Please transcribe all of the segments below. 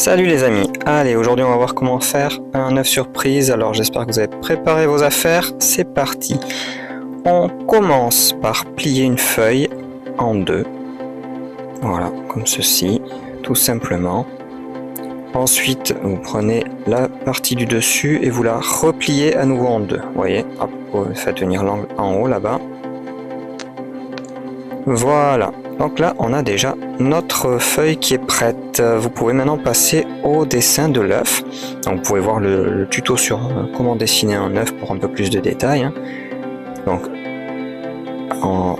Salut les amis, allez aujourd'hui on va voir comment faire un œuf surprise, alors j'espère que vous avez préparé vos affaires, c'est parti. On commence par plier une feuille en deux, voilà comme ceci, tout simplement. Ensuite vous prenez la partie du dessus et vous la repliez à nouveau en deux, vous voyez, hop, vous faites venir l'angle en haut là-bas. Voilà, donc là on a déjà notre feuille qui est prête. Vous pouvez maintenant passer au dessin de l'œuf. Donc vous pouvez voir le tuto sur comment dessiner un œuf pour un peu plus de détails. Donc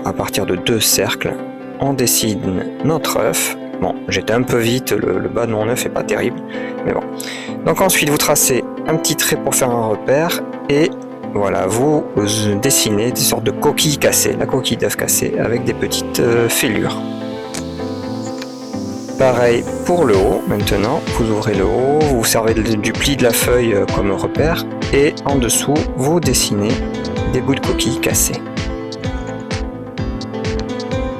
à partir de deux cercles, on dessine notre œuf. Bon, j'étais un peu vite, le bas de mon œuf est pas terrible, mais bon. Donc ensuite vous tracez un petit trait pour faire un repère et voilà, vous dessinez des sortes de coquilles cassées, la coquille d'œuf cassée avec des petites fêlures. Pareil pour le haut, maintenant, vous ouvrez le haut, vous servez du pli de la feuille comme repère et en dessous, vous dessinez des bouts de coquilles cassées.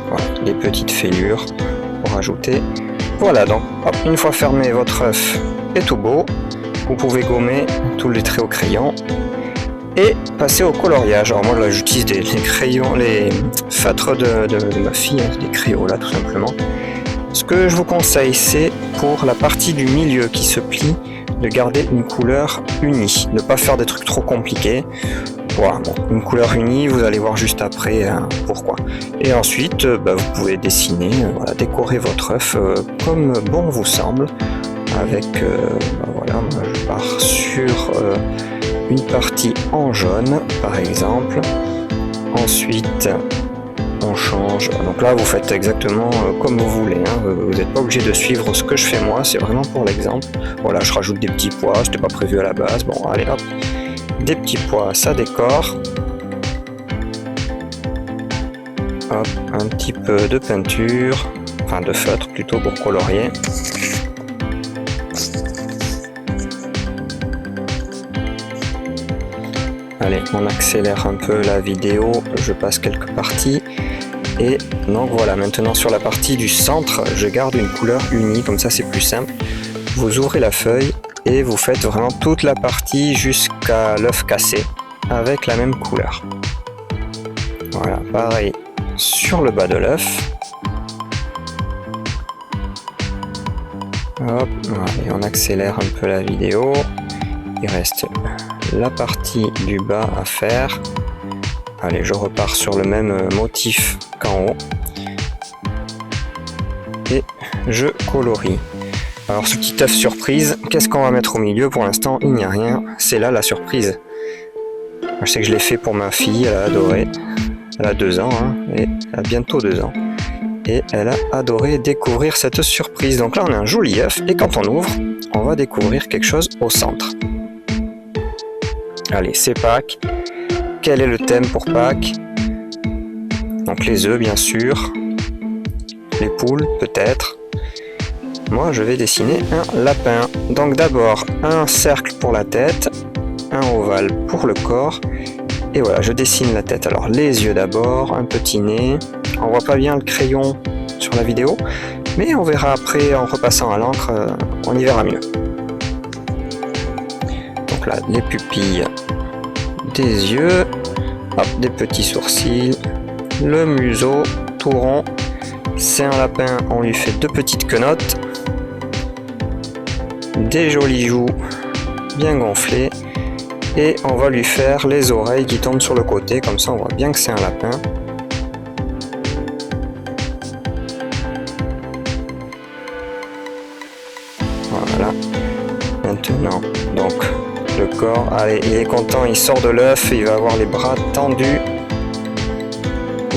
Voilà, des petites fêlures pour ajouter. Voilà, donc hop, une fois fermé, votre œuf est tout beau. Vous pouvez gommer tous les traits au crayon et passer au coloriage. Alors moi là j'utilise les crayons, les feutres de ma fille, les crayons là tout simplement. Ce que je vous conseille c'est pour la partie du milieu qui se plie de garder une couleur unie, ne pas faire des trucs trop compliqués. Voilà, bon, une couleur unie, vous allez voir juste après pourquoi. Et ensuite vous pouvez dessiner, voilà, décorer votre œuf comme bon vous semble avec voilà, moi je pars sur une partie en jaune par exemple. Ensuite on change, donc là vous faites exactement comme vous voulez, hein. Vous n'êtes pas obligé de suivre ce que je fais moi, c'est vraiment pour l'exemple. Voilà, je rajoute des petits pois, c'était pas prévu à la base, bon allez hop, des petits pois, ça décore. Hop, un petit peu de peinture, enfin de feutre plutôt pour colorier. Allez, on accélère un peu la vidéo, je passe quelques parties. Et donc voilà, maintenant sur la partie du centre, je garde une couleur unie, comme ça c'est plus simple. Vous ouvrez la feuille et vous faites vraiment toute la partie jusqu'à l'œuf cassé avec la même couleur. Voilà, pareil sur le bas de l'œuf. Hop, et on accélère un peu la vidéo. Il reste la partie du bas à faire. Allez, je repars sur le même motif qu'en haut. Et je colorie. Alors ce petit œuf surprise, qu'est-ce qu'on va mettre au milieu? Pour l'instant, il n'y a rien. C'est là la surprise. Je sais que je l'ai fait pour ma fille, elle a adoré. Elle a 2 ans, hein, et elle a bientôt 2 ans. Et elle a adoré découvrir cette surprise. Donc là, on a un joli œuf. Et quand on ouvre, on va découvrir quelque chose au centre. Allez, c'est Pâques. Quel est le thème pour Pâques? Donc les œufs, bien sûr. Les poules, peut-être. Moi, je vais dessiner un lapin. Donc d'abord, un cercle pour la tête, un ovale pour le corps. Et voilà, je dessine la tête. Alors les yeux d'abord, un petit nez. On voit pas bien le crayon sur la vidéo, mais on verra après en repassant à l'encre, on y verra mieux. Donc là, les pupilles des yeux, hop, des petits sourcils, le museau tout rond. C'est un lapin, on lui fait 2 petites quenottes, des jolies joues bien gonflées, et on va lui faire les oreilles qui tombent sur le côté, comme ça on voit bien que c'est un lapin. Voilà, maintenant donc le corps, allez, il est content, il sort de l'œuf, il va avoir les bras tendus.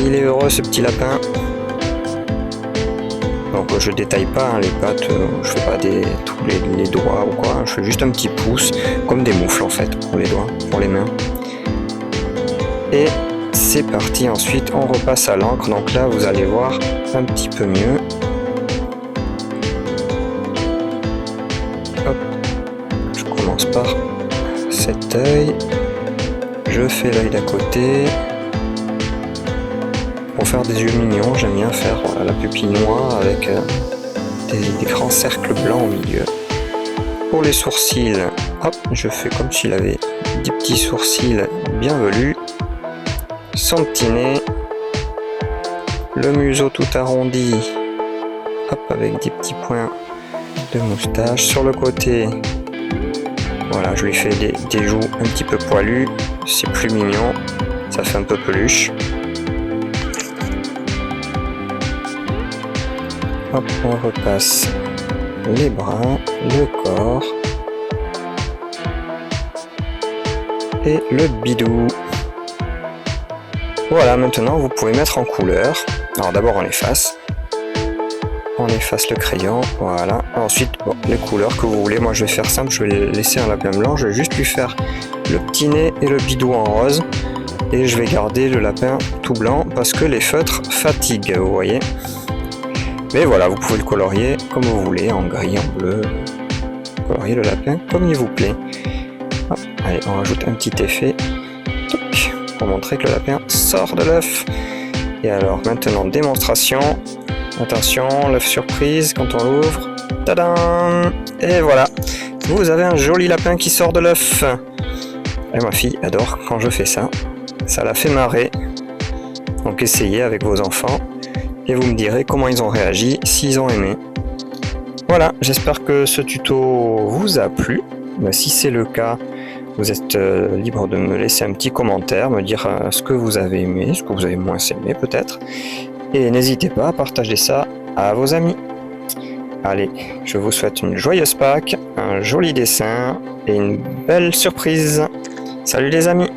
Il est heureux ce petit lapin. Donc je détaille pas hein, les pattes, je fais pas tous les doigts ou quoi, je fais juste un petit pouce, comme des moufles en fait, pour les doigts, pour les mains. Et c'est parti, ensuite on repasse à l'encre, donc là vous allez voir un petit peu mieux. Hop, je commence par cet œil, je fais l'œil d'à côté. Pour faire des yeux mignons, j'aime bien faire voilà, la pupille noire avec des grands cercles blancs au milieu. pour les sourcils, hop, je fais comme s'il avait des petits sourcils bien velus. Son petit nez. Le museau tout arrondi. Hop, avec des petits points de moustache. Sur le côté, voilà, je lui fais des joues un petit peu poilues. C'est plus mignon. Ça fait un peu peluche. Hop, on repasse les bras, le corps et le bidou. Voilà, maintenant vous pouvez mettre en couleur. Alors d'abord on efface le crayon, voilà. Ensuite, bon, les couleurs que vous voulez, moi je vais faire simple, je vais les laisser un lapin blanc, je vais juste lui faire le petit nez et le bidou en rose. Et je vais garder le lapin tout blanc parce que les feutres fatiguent, vous voyez. Mais voilà, vous pouvez le colorier comme vous voulez, en gris, en bleu. Colorier le lapin comme il vous plaît. Hop, allez, on rajoute un petit effet. Toc, pour montrer que le lapin sort de l'œuf. Et alors, maintenant, démonstration. Attention, l'œuf surprise quand on l'ouvre. Tadam! Et voilà, vous avez un joli lapin qui sort de l'œuf. Et ma fille adore quand je fais ça. Ça la fait marrer. Donc essayez avec vos enfants. Et vous me direz comment ils ont réagi, s'ils ont aimé. Voilà, j'espère que ce tuto vous a plu. Si c'est le cas, vous êtes libre de me laisser un petit commentaire, me dire ce que vous avez aimé, ce que vous avez moins aimé peut-être. Et n'hésitez pas à partager ça à vos amis. Allez, je vous souhaite une joyeuse Pâques, un joli dessin et une belle surprise. Salut les amis!